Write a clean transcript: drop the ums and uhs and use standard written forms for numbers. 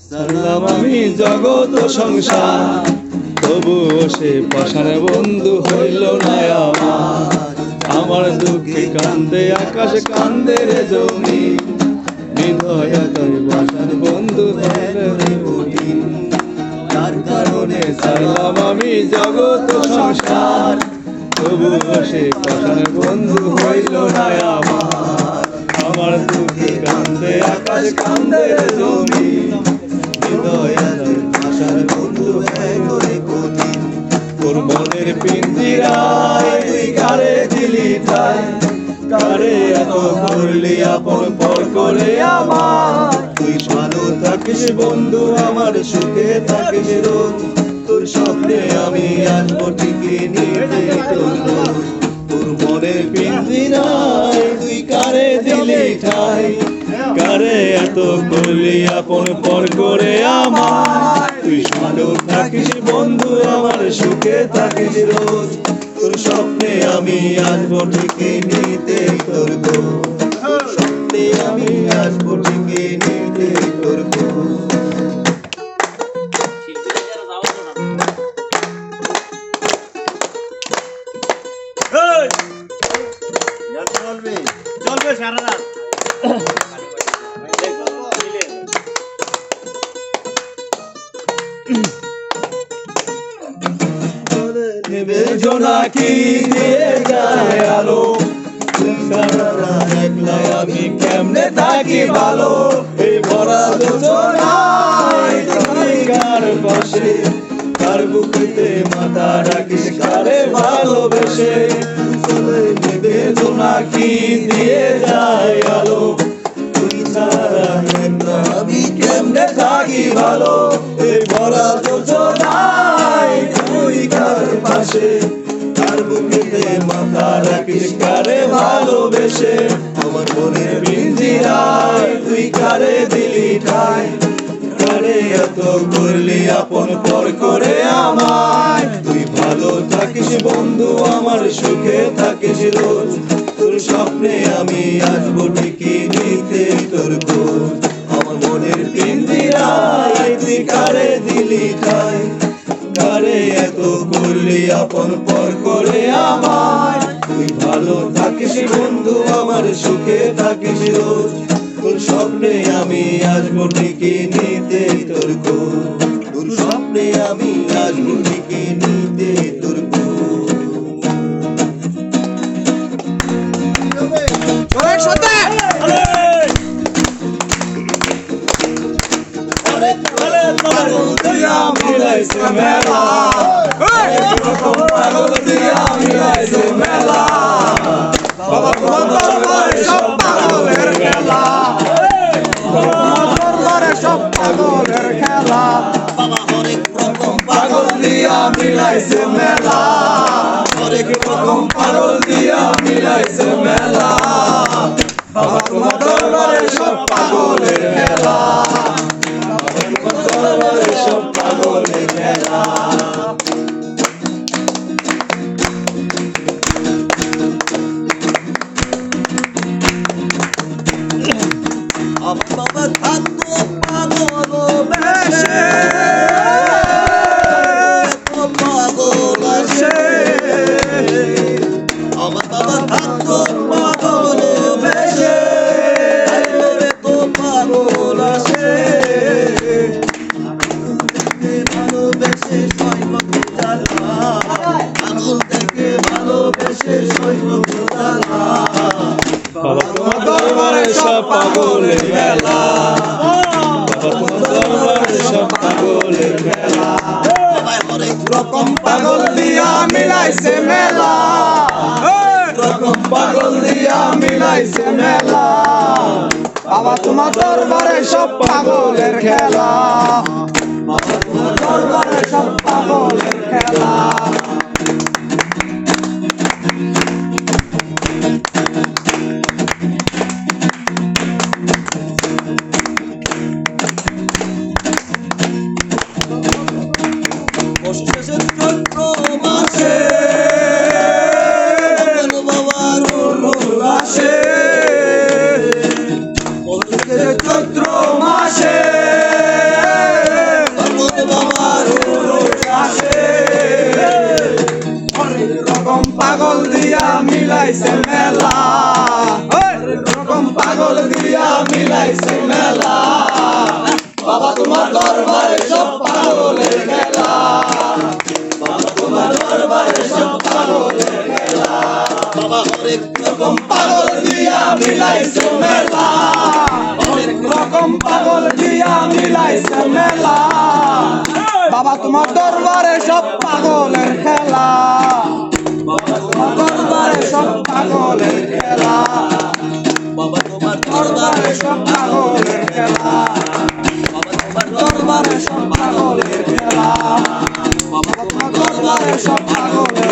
সারলাম আমি জগৎ সংসার, তবুও সে পাষাণে বন্ধু হইল না আমার। আমার দুঃখে কান্দে আকাশ, কান্দে রে জমি, হৃদয় পাষাণ বন্ধু হইল কঠিন। তার কারণে সারলাম আমি জগৎ সংসার, তবুও সে পাষাণে বন্ধু হইল না আমার। আমার দুঃখে কান্দে আকাশ, কান্দে রে জমি, হৃদয় পাষাণ বন্ধু হইল কঠিন। তোর মনের পিঞ্জিরায় তুই কারে দিলি ঠাই, কারে এত করলি আপন পর করে আমার। তুই ভালো থাকিস বন্ধু, আমার সুখে থাকিস রোজ, তোর স্বপ্নে আমি আসবো ঠিকই নিতে তোর খোঁজ। তোর মনের পিঞ্জিরায় তুই কারে দিলি ঠাই, কারে এত করলি আপন পর করে আমার। তুই ভালো থাকিস বন্ধু, আমার সুখে থাকিস রোজ, তোর স্বপ্নে আমি আসবো ঠিকই নিতে তোর খোঁজ। তোর স্বপ্নে আমি আসবো ঠিকই নিতে তোর খোঁজ। চলবে সারা রাত। জোনাকি দিয়ে যায় আলো, একলা আমি কেমনে থাকি ভালো। এই ভরা যোজনায় তুমি কার পাশে, কার বুকেতে মাথা রাখিস কারে ভালোবেসে। নেবে জোনাকি দিয়ে যায় আলো, তুই ছাড়া একলা আমি কেমনে থাকি ভালো। এই ভরা যোজনায় তুই কার পাশে, কার বুকেতে মাথা রাখিস কারে ভালোবেসে। আমার মনের পিঞ্জিরায় তুই কারে দিলি ঠাই, কারে এত করলি আপন পর করে আমায়। তুই ভালো থাকিস বন্ধু, আমার সুখে থাকিস রোজ, তোর স্বপ্নে আমি আসবো ঠিকই নিতে তোর খোঁজ। আমার মনের পিঞ্জিরায় তুই কারে দিলি ঠাই, কারে এত করলি আপন পর করে আমায়। তুই ভালো থাকিস বন্ধু, আমার সুখে থাকিস রোজ, তোর স্বপ্নে আমি আসবো ঠিকই নিতে তোর খোঁজ। তোর স্বপ্নে আমি আসবো ঠিকই নিতে তোর খোঁজ। মিলাইছে মেলা, পাগল দিয়া মিলাইছে মেলা, বাবা তোমার দরবারে সব পাগলের খেলা, তোমার দরবারে সব পাগলের খেলা। বাবা হরেক রকম পাগল দিয়া মিলাইছে মেলা, হরেক রকম পাগল দিয়া মিলাইছে মেলা, বাবা তোমার দরবারে সব পাগলের খেলা, তোমার দরবারে সব পাগলের খেলা। আমার বাবা থাকতো পাগল বেশে, পাগল আসে। আমার বাবা থাকতো পাগল বেশে, তো পাগল আসে। ভালোবেসে পাগল থেকে ভালোবেসে বাবা তোমার দরবারে সব পাগলের মেলা, বাবা তোমার দরবারে সব পাগলের মেলা। হরেক রকম পাগল দিয়া মিলাইছে মেলা, রকম পাগল দিয়া মিলাইছে মেলা, বাবা তোমার দরবারে সব পাগলের খেলা, বাবা তোমার দরবারে সব পাগলের খেলা। চৈত্র মাসে মিলাইছে মেলা, হরেক রকম পাগল দিয়া মিলাইছে মেলা। বাবা তোমার দরবারে সব পাগলের খেলা, বাবা তোমার দরবারে সব পাগলের খেলা। বাবা হরেক রকম পাগল দিয়া মিলাইছে মেলা, হরেক রকম পাগল দিয়া মিলাইছে মেলা। বাবা তোমার দরবারে সব পাগলের খেলা, বাবা তোমার দরবারে সব পাগলের খেলা, বাবা তোমার দরবারে সব পাগলের খেলা, বাবা তোমার দরবারে সব পাগলের খেলা, বাবা তোমার দরবারে সব পাগলের